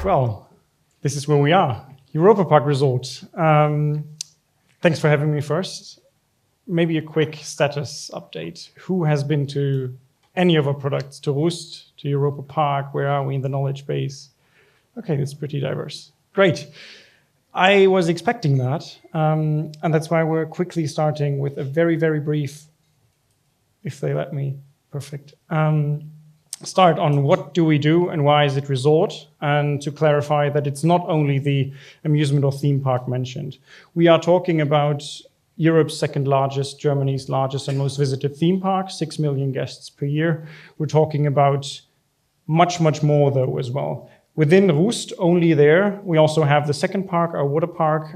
Well, this is where we are, Europa-Park Resort. Thanks for having me first. Maybe a quick status update. Who has been to any of our products, to Rust, to Europa-Park? Where are we in the knowledge base? Okay, that's pretty diverse. Great. I was expecting that, and that's why we're quickly starting with a very, very brief, if they let me, perfect, start on what do we do and why is it resort, and to clarify that it's not only the amusement or theme park mentioned. We are talking about Europe's second largest, Germany's largest and most visited theme park, 6 million guests per year. We're talking about much, much more though as well. Within Rust, only there, we also have the second park, our water park,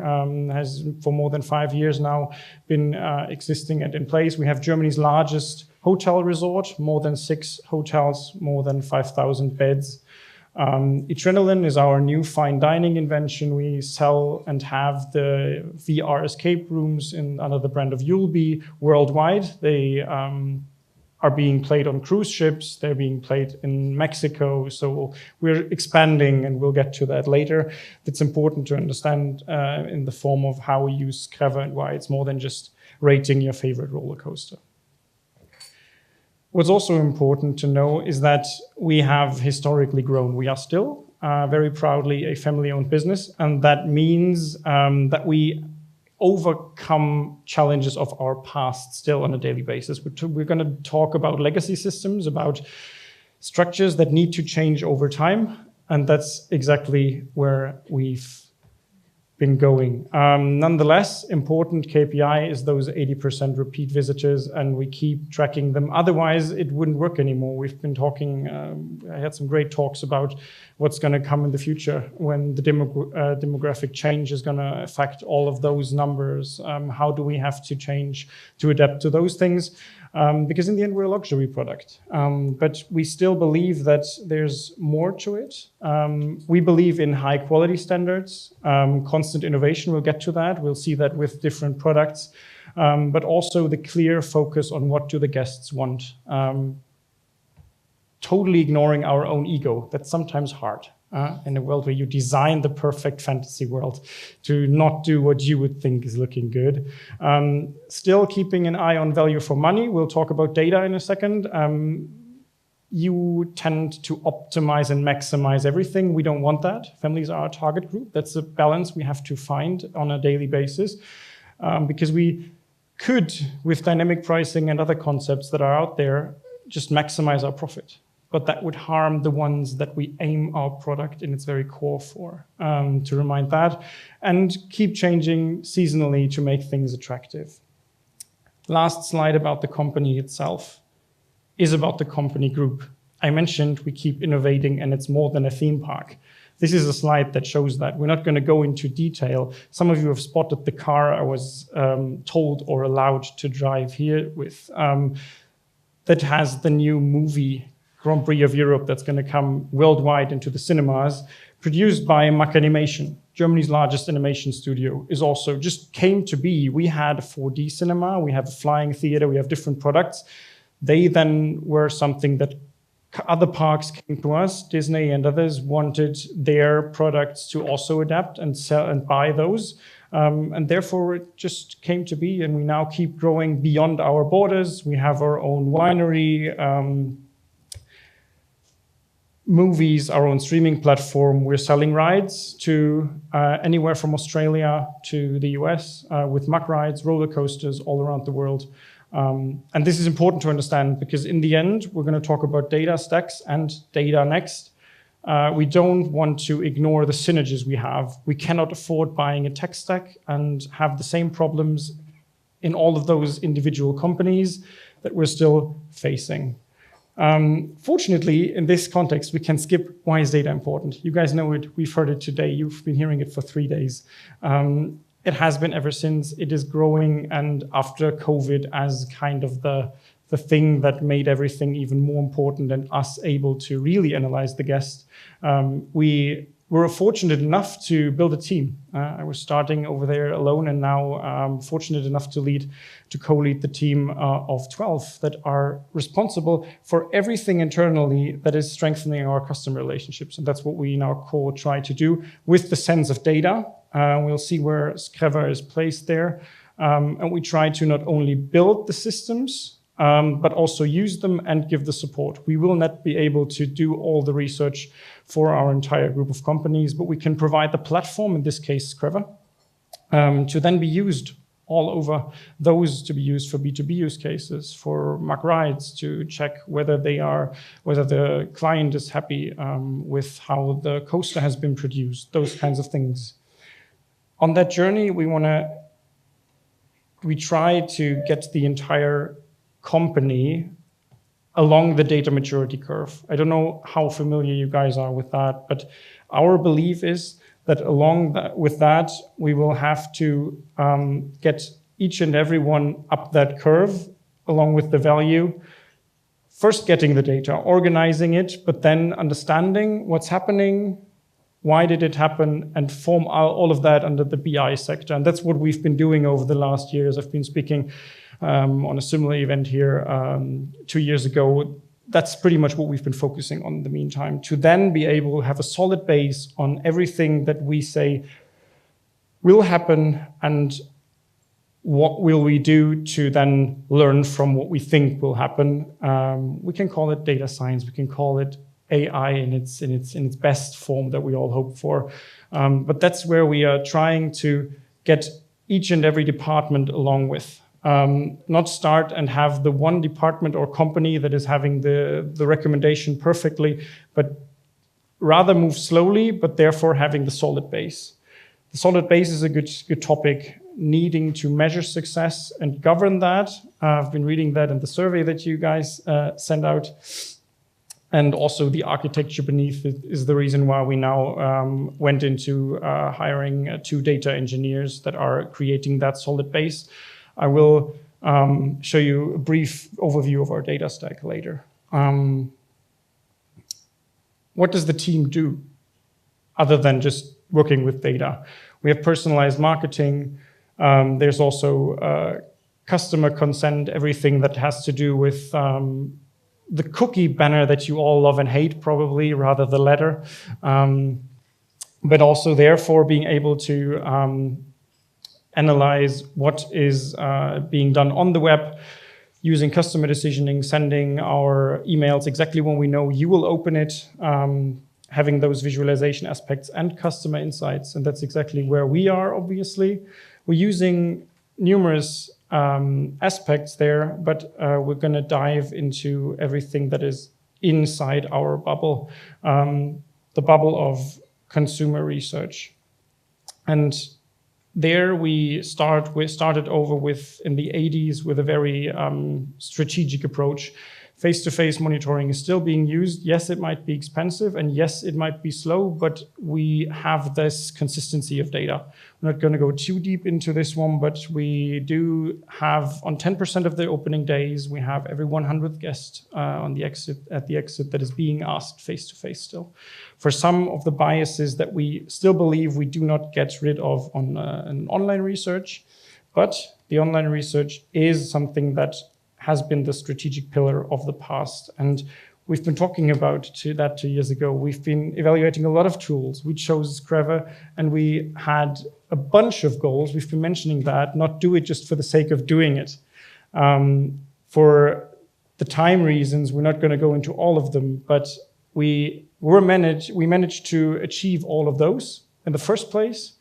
has for more than 5 years now been existing and in place. We have Germany's largest hotel resort, more than 6 hotels, more than 5,000 beds. Adrenaline is our new fine dining invention. We sell and have the VR escape rooms under the brand of Yulby worldwide. They are being played on cruise ships. They're being played in Mexico. So we're expanding, and we'll get to that later. It's important to understand in the form of how we use Clever and why it's more than just rating your favorite roller coaster. What's also important to know is that we have historically grown. We are still very proudly a family-owned business, and that means that we overcome challenges of our past still on a daily basis. We're going to talk about legacy systems, about structures that need to change over time, and that's exactly where we've been going. Nonetheless, important KPI is those 80% repeat visitors, and we keep tracking them. Otherwise, it wouldn't work anymore. We've been talking, I had some great talks about what's going to come in the future when the demographic change is going to affect all of those numbers. How do we have to change to adapt to those things? Because in the end, we're a luxury product. But we still believe that there's more to it. We believe in high quality standards, constant innovation. We'll get to that. We'll see that with different products, but also the clear focus on what do the guests want. Totally ignoring our own ego. That's sometimes hard. In a world where you design the perfect fantasy world to not do what you would think is looking good. Still keeping an eye on value for money. We'll talk about data in a second. You tend to optimize and maximize everything. We don't want that. Families are our target group. That's a balance we have to find on a daily basis, because we could, with dynamic pricing and other concepts that are out there, just maximize our profit. But that would harm the ones that we aim our product in its very core for, to remind that, and keep changing seasonally to make things attractive. Last slide about the company itself is about the company group. I mentioned we keep innovating, and it's more than a theme park. This is a slide that shows that. We're not going to go into detail. Some of you have spotted the car I was told or allowed to drive here with. That has the new movie Grand Prix of Europe that's going to come worldwide into the cinemas, produced by Mack Animation, Germany's largest animation studio, is also just came to be. We had a 4D cinema, we have a flying theater, we have different products. They then were something that other parks came to us, Disney and others wanted their products to also adapt and sell and buy those. And therefore it just came to be, and we now keep growing beyond our borders. We have our own winery, movies, our own streaming platform. We're selling rides to anywhere from Australia to the US with Mack rides, roller coasters all around the world. And this is important to understand because in the end, we're going to talk about data stacks and data next. We don't want to ignore the synergies we have. We cannot afford buying a tech stack and have the same problems in all of those individual companies that we're still facing. Fortunately, in this context, we can skip why is data important. You guys know it. We've heard it today. You've been hearing it for 3 days. It has been ever since. It is growing, and after COVID as kind of the thing that made everything even more important and us able to really analyze the guest, we we're fortunate enough to build a team. I was starting over there alone, and now I'm fortunate enough to co-lead the team of 12 that are responsible for everything internally that is strengthening our customer relationships. And that's what we in our core try to do with the sense of data. We'll see where Skreva is placed there. And we try to not only build the systems, but also use them and give the support. We will not be able to do all the research for our entire group of companies, but we can provide the platform, in this case, Skreva, to then be used all over, those to be used for B2B use cases, for Mark Rides to check whether the client is happy with how the coaster has been produced, those kinds of things. On that journey, we try to get the entire company along the data maturity curve. I don't know how familiar you guys are with that, but our belief is that with that, we will have to get each and every one up that curve along with the value. First getting the data, organizing it, but then understanding what's happening, why did it happen, and form all of that under the BI sector. And that's what we've been doing over the last years. I've been speaking on a similar event here 2 years ago. That's pretty much what we've been focusing on in the meantime, to then be able to have a solid base on everything that we say will happen and what will we do to then learn from what we think will happen. We can call it data science, we can call it AI in its best form that we all hope for. But that's where we are trying to get each and every department along with. Not start and have the one department or company that is having the recommendation perfectly, but rather move slowly, but therefore having the solid base. The solid base is a good topic, needing to measure success and govern that. I've been reading that in the survey that you guys send out. And also the architecture beneath it is the reason why we now went into hiring 2 data engineers that are creating that solid base. I will show you a brief overview of our data stack later. What does the team do other than just working with data? We have personalized marketing. There's also customer consent, everything that has to do with the cookie banner that you all love and hate, probably, rather the letter. But also, therefore, being able to analyze what is being done on the web, using customer decisioning, sending our emails exactly when we know you will open it, having those visualization aspects and customer insights. And that's exactly where we are, obviously. We're using numerous aspects there, but we're going to dive into everything that is inside our bubble, the bubble of consumer research. And there we started over with, in the 80s, with a very strategic approach. Face-to-face monitoring is still being used. Yes, it might be expensive, and yes, it might be slow, but we have this consistency of data. We're not going to go too deep into this one, but we do have, on 10% of the opening days, we have every 100th guest at the exit that is being asked face-to-face still. For some of the biases that we still believe we do not get rid of on an online research, but the online research is something that has been the strategic pillar of the past. And we've been talking about that 2 years ago. We've been evaluating a lot of tools. We chose Skreva, and we had a bunch of goals. We've been mentioning that, not do it just for the sake of doing it. For the time reasons, we're not going to go into all of them, but we managed to achieve all of those in the first place,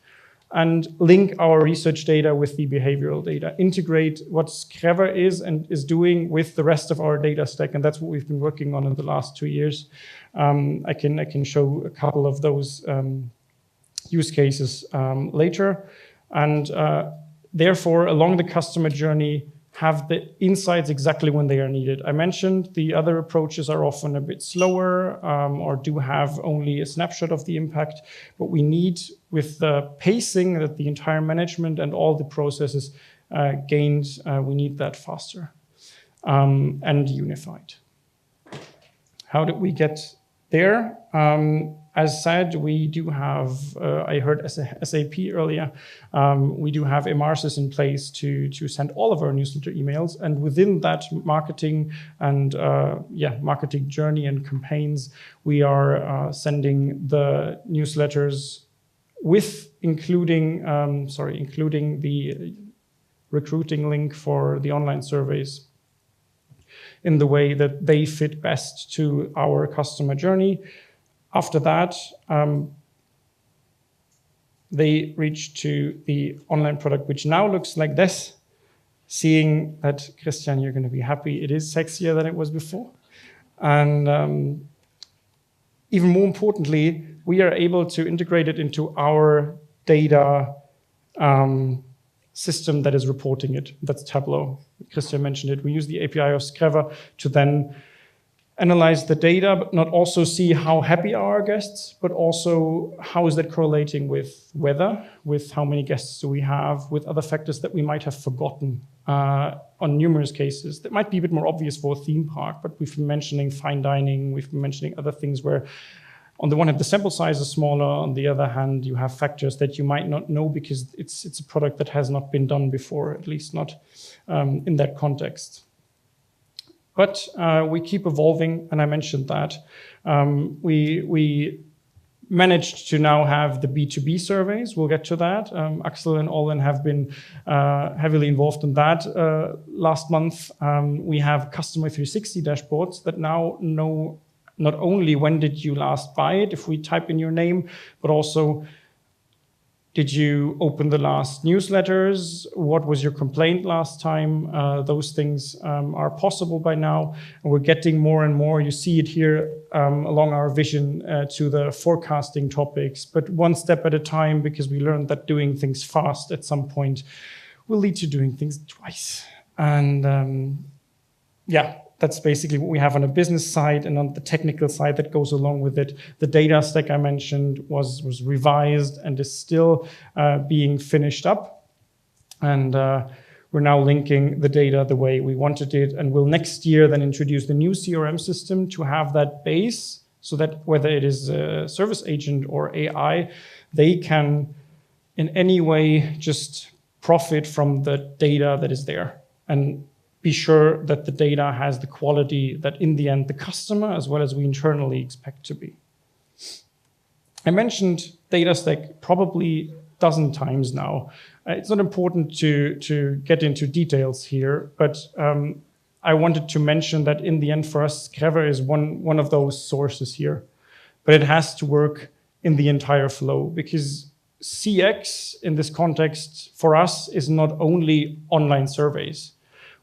and link our research data with the behavioral data, integrate what Skreva is and is doing with the rest of our data stack, and that's what we've been working on in the last 2 years. I can show a couple of those use cases later, and therefore, along the customer journey, have the insights exactly when they are needed. I mentioned the other approaches are often a bit slower or do have only a snapshot of the impact, but we need, with the pacing that the entire management and all the processes gained, we need that faster and unified. How did we get there? as said, we do have, I heard SAP earlier, we do have Emarsis in place to send all of our newsletter emails. And within that marketing and marketing journey and campaigns, we are sending the newsletters with including the recruiting link for the online surveys in the way that they fit best to our customer journey. After that, they reach to the online product, which now looks like this. Seeing that, Christian, you're going to be happy, it is sexier than it was before. And even more importantly, we are able to integrate it into our data system that is reporting it. That's Tableau. Christian mentioned it. We use the API of Skreva to then analyze the data, but not also see how happy are our guests, but also how is that correlating with weather, with how many guests do we have, with other factors that we might have forgotten on numerous cases. That might be a bit more obvious for a theme park, but we've been mentioning fine dining, we've been mentioning other things where on the one hand, the sample size is smaller. On the other hand, you have factors that you might not know because it's a product that has not been done before, at least not in that context. But we keep evolving, and I mentioned that. We managed to now have the B2B surveys. We'll get to that. Axel and Olin have been heavily involved in that. Last month, we have Customer 360 dashboards that now know not only when did you last buy it, if we type in your name, but also did you open the last newsletters? What was your complaint last time? Those things are possible by now, and we're getting more and more. You see it here along our vision to the forecasting topics, but one step at a time, because we learned that doing things fast at some point will lead to doing things twice. And that's basically what we have on a business side, and on the technical side that goes along with it. The data stack I mentioned was revised and is still being finished up. And we're now linking the data the way we wanted it, and we'll next year then introduce the new CRM system to have that base so that whether it is a service agent or AI, they can in any way just profit from the data that is there and be sure that the data has the quality that in the end the customer as well as we internally expect to be. I mentioned data stack probably a dozen times now. It's not important to get into details here, but I wanted to mention that in the end for us, Skreva is one of those sources here, but it has to work in the entire flow, because CX in this context for us is not only online surveys.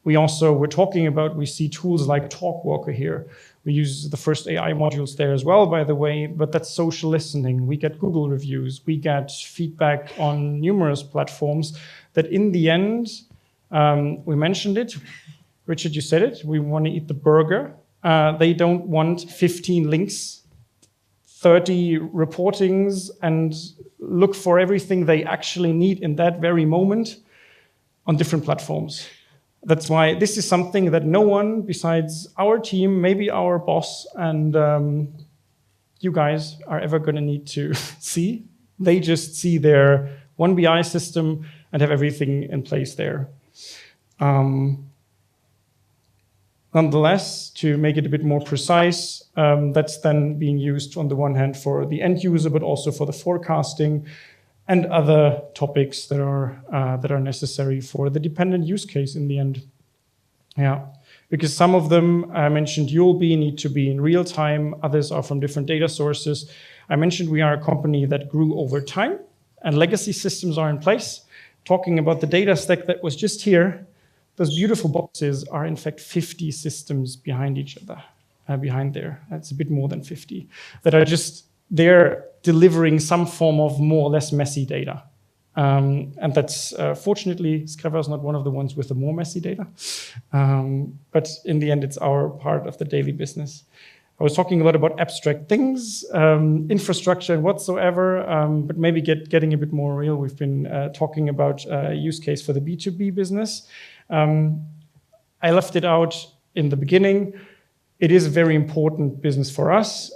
We're talking about, we see tools like Talkwalker here. We use the first AI modules there as well, by the way, but that's social listening. We get Google reviews. We get feedback on numerous platforms that in the end, we mentioned it. Richard, you said it. We want to eat the burger. They don't want 15 links, 30 reportings, and look for everything they actually need in that very moment on different platforms. That's why this is something that no one besides our team, maybe our boss, and you guys are ever going to need to see. They just see their one BI system and have everything in place there. Nonetheless, to make it a bit more precise, that's then being used on the one hand for the end user, but also for the forecasting and other topics that are necessary for the dependent use case in the end. Yeah, because some of them I mentioned need to be in real time. Others are from different data sources. I mentioned we are a company that grew over time and legacy systems are in place. Talking about the data stack that was just here, those beautiful boxes are in fact 50 systems behind each other, behind there. That's a bit more than 50 that are just there delivering some form of more or less messy data. And that's, fortunately, Skreva is not one of the ones with the more messy data. But in the end, it's our part of the daily business. I was talking a lot about abstract things, infrastructure and whatsoever, but maybe getting a bit more real. We've been talking about use case for the B2B business. I left it out in the beginning. It is a very important business for us.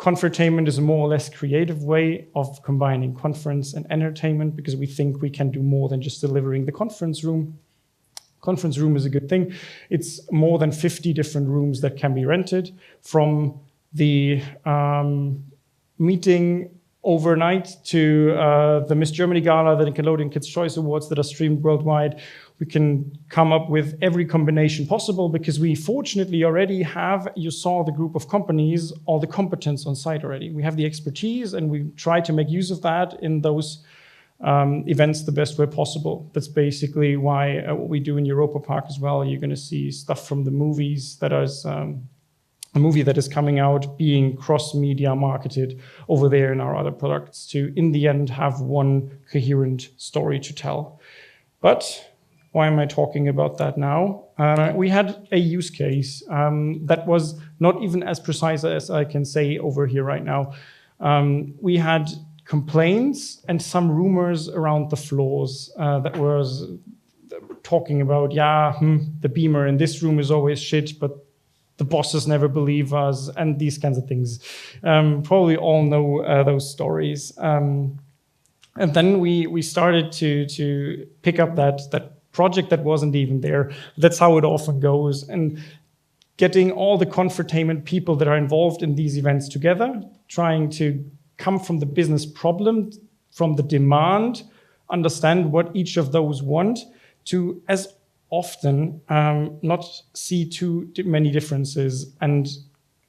Confertainment is a more or less creative way of combining conference and entertainment because we think we can do more than just delivering the conference room. Conference room is a good thing. It's more than 50 different rooms that can be rented, from the meeting overnight to the Miss Germany Gala, the Nickelodeon Kids' Choice Awards that are streamed worldwide. We can come up with every combination possible because we fortunately already have, you saw the group of companies, all the competence on site already. We have the expertise and we try to make use of that in those events the best way possible. That's basically why what we do in Europa-Park as well. You're going to see stuff from the movies that is a movie that is coming out being cross-media marketed over there in our other products to, in the end, have one coherent story to tell. But why am I talking about that now? We had a use case that was not even as precise as I can say over here right now. We had complaints and some rumors around the floors that were talking about, the beamer in this room is always shit, but the bosses never believe us, and these kinds of things. Probably all know those stories. And then we started to pick up that project that wasn't even there. That's how it often goes. And getting all the Confertainment people that are involved in these events together, trying to come from the business problem, from the demand, understand what each of those want, to as often not see too many differences, and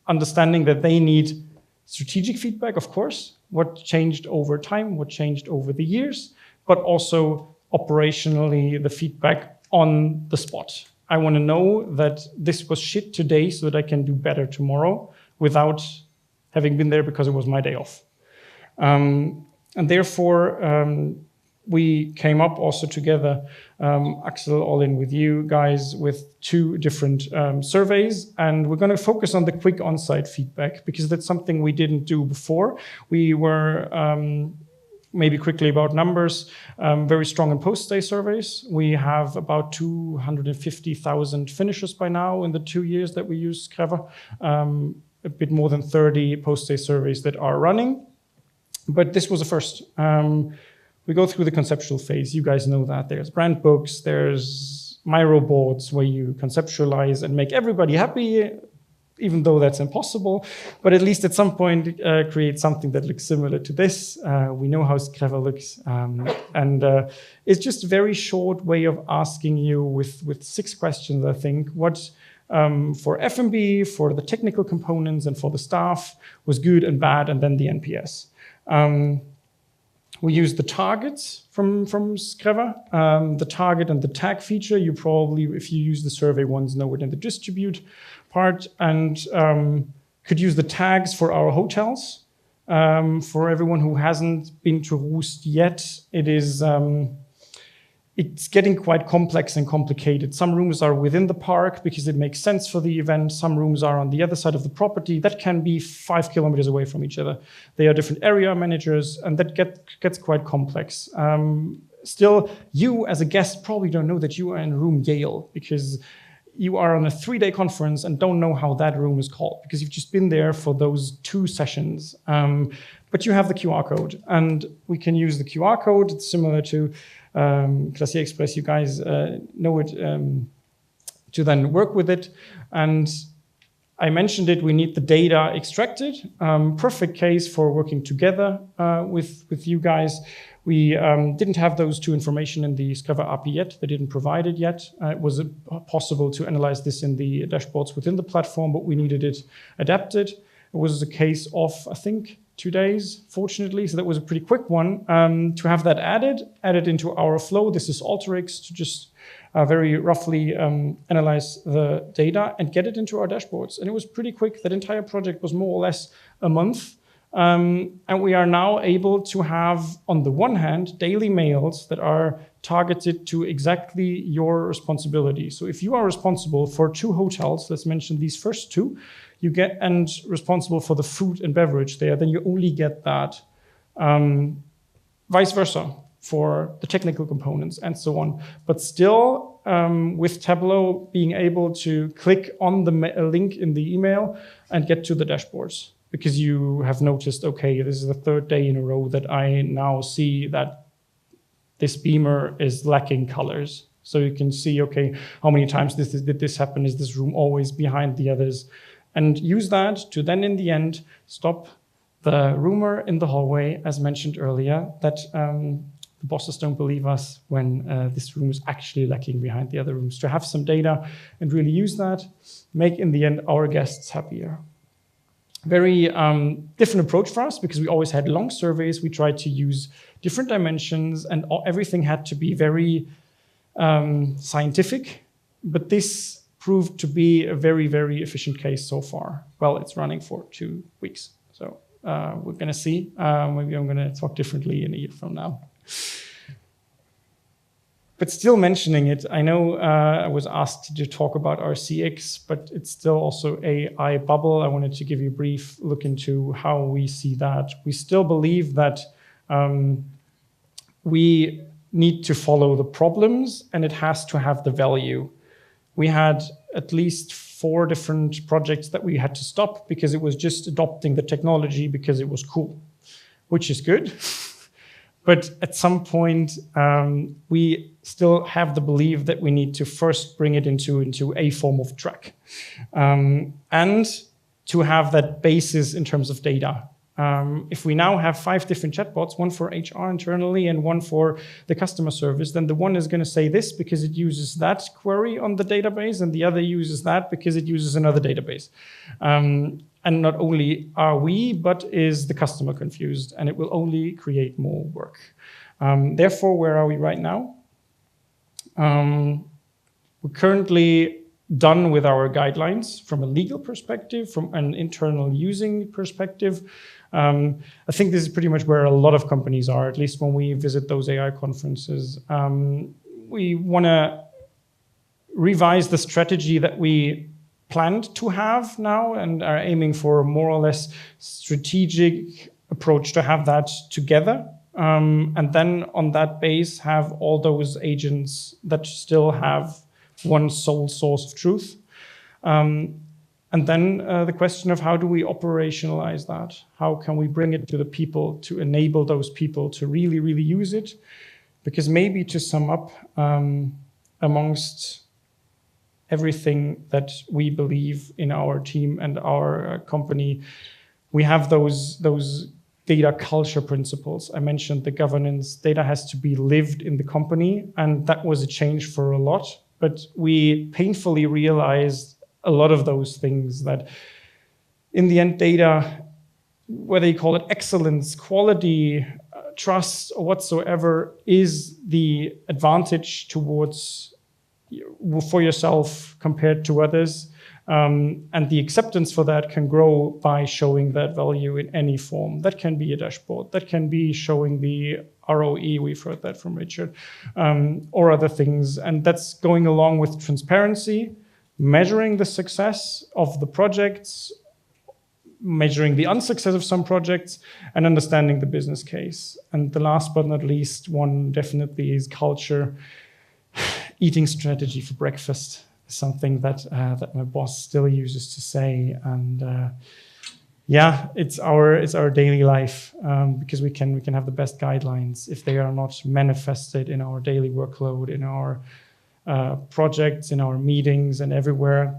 understanding that they need strategic feedback, of course, what changed over time, what changed over the years, but also operationally the feedback on the spot. I want to know that this was shit today so that I can do better tomorrow without having been there because it was my day off. And therefore, we came up also together, Axel, all in with you guys, with 2 different surveys. And we're going to focus on the quick on-site feedback because that's something we didn't do before. We were, maybe quickly about numbers, very strong in post-stay surveys. We have about 250,000 finishers by now in the 2 years that we use Skreva. A bit more than 30 post-stay surveys that are running. But this was a first. We go through the conceptual phase. You guys know that. There's brand books, there's Miro boards where you conceptualize and make everybody happy, even though that's impossible. But at least at some point, create something that looks similar to this. We know how Skreva looks. And it's just a very short way of asking you with 6 questions, I think, what for F&B, for the technical components, and for the staff was good and bad, and then the NPS. We use the targets from Skreva, the target and the tag feature. You probably, if you use the survey ones, know it in the distribute part, and could use the tags for our hotels. For everyone who hasn't been to Roost yet, it is it's getting quite complex and complicated. Some rooms are within the park because it makes sense for the event. Some rooms are on the other side of the property. That can be 5 kilometers away from each other. They are different area managers, and that gets quite complex. Still, you as a guest probably don't know that you are in room Yale because you are on a 3-day conference and don't know how that room is called because you've just been there for those 2 sessions. But you have the QR code, and we can use the QR code. It's similar to Glacier Express. You guys know it to then work with it. And I mentioned it, we need the data extracted. Perfect case for working together with you guys. We didn't have those 2 information in the Skreva API yet. They didn't provide it yet. It was possible to analyze this in the dashboards within the platform, but we needed it adapted. It was a case of, I think, 2 days, fortunately. So that was a pretty quick one. To have that added into our flow. This is Alteryx to just very roughly analyze the data and get it into our dashboards. And it was pretty quick. That entire project was more or less a month. And we are now able to have, on the one hand, daily mails that are targeted to exactly your responsibility. So if you are responsible for 2 hotels, let's mention these first 2, you get, and responsible for the food and beverage there, then you only get that. Vice versa for the technical components and so on. But still, with Tableau being able to click on the link in the email and get to the dashboards. because you have noticed, okay, this is the third day in a row that I now see that this beamer is lacking colors. So you can see, okay, how many times did this happen? Is this room always behind the others? And use that to then, in the end, stop the rumor in the hallway, as mentioned earlier, that the bosses don't believe us when this room is actually lacking behind the other rooms. To have some data and really use that, make, in the end, our guests happier. Very different approach for us, because we always had long surveys. We tried to use different dimensions, and everything had to be very scientific. But this proved to be a very, very efficient case so far. Well, it's running for 2 weeks. So we're going to see. Maybe I'm going to talk differently in a year from now. But still mentioning it, I know I was asked to talk about our CX, but it's still also AI bubble. I wanted to give you a brief look into how we see that. We still believe that we need to follow the problems, and it has to have the value. We had at least 4 different projects that we had to stop because it was just adopting the technology because it was cool, which is good. But at some point, we still have the belief that we need to first bring it into a form of track, and to have that basis in terms of data. If we now have 5 different chatbots, one for HR internally and one for the customer service, then the one is going to say this because it uses that query on the database, and the other uses that because it uses another database. And not only are we, but is the customer confused, and it will only create more work. Therefore, where are we right now? We're currently done with our guidelines from a legal perspective, from an internal using perspective. I think this is pretty much where a lot of companies are, at least when we visit those AI conferences. We want to revise the strategy that we planned to have now, and are aiming for a more or less strategic approach to have that together. And then on that base, have all those agents that still have one sole source of truth. And then the question of how do we operationalize that? How can we bring it to the people to enable those people to really, really use it? Because maybe to sum up, amongst everything that we believe in our team and our company, we have those data culture principles. I mentioned the governance. Data has to be lived in the company, and that was a change for a lot. But we painfully realized a lot of those things, that in the end, data, whether you call it excellence, quality, trust, or whatsoever, is the advantage for yourself compared to others. And the acceptance for that can grow by showing that value in any form. That can be a dashboard. That can be showing the ROE, we've heard that from Richard, or other things. And that's going along with transparency, measuring the success of the projects, measuring the unsuccess of some projects, and understanding the business case. And the last but not least one definitely is culture. Eating strategy for breakfast is something that my boss still uses to say, and yeah, it's our daily life, because we can have the best guidelines if they are not manifested in our daily workload, in our projects, in our meetings, and everywhere.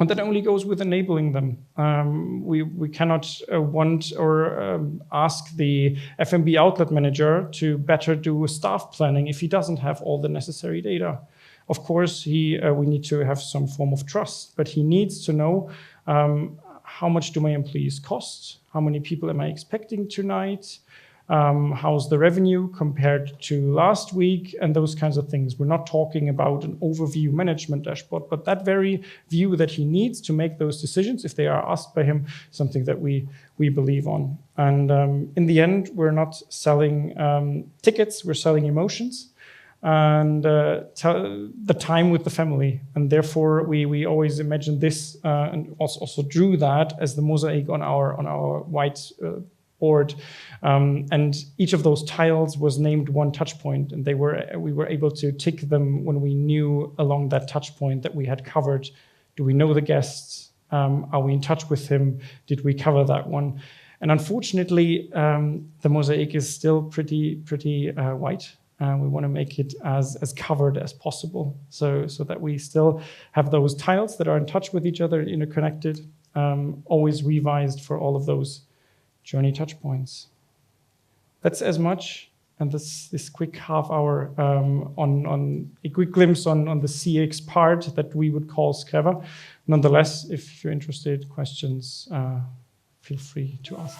And that only goes with enabling them. We cannot want or ask the F&B outlet manager to better do staff planning if he doesn't have all the necessary data. Of course, we need to have some form of trust, but he needs to know how much do my employees cost? How many people am I expecting tonight? How's the revenue compared to last week, and those kinds of things. We're not talking about an overview management dashboard, but that very view that he needs to make those decisions, if they are asked by him, something that we believe on. And in the end, we're not selling tickets, we're selling emotions and the time with the family. And therefore, we always imagine this and also drew that as the mosaic on our white board, and each of those tiles was named one touch point, and we were able to tick them when we knew along that touch point that we had covered. Do we know the guests? Are we in touch with him? Did we cover that one? And unfortunately, the mosaic is still pretty white. We want to make it as covered as possible, so that we still have those tiles that are in touch with each other, interconnected, always revised for all of those journey touch points. That's as much, and this quick half hour on a quick glimpse on the CX part that we would call Skreva. Nonetheless, if you're interested, questions, feel free to ask.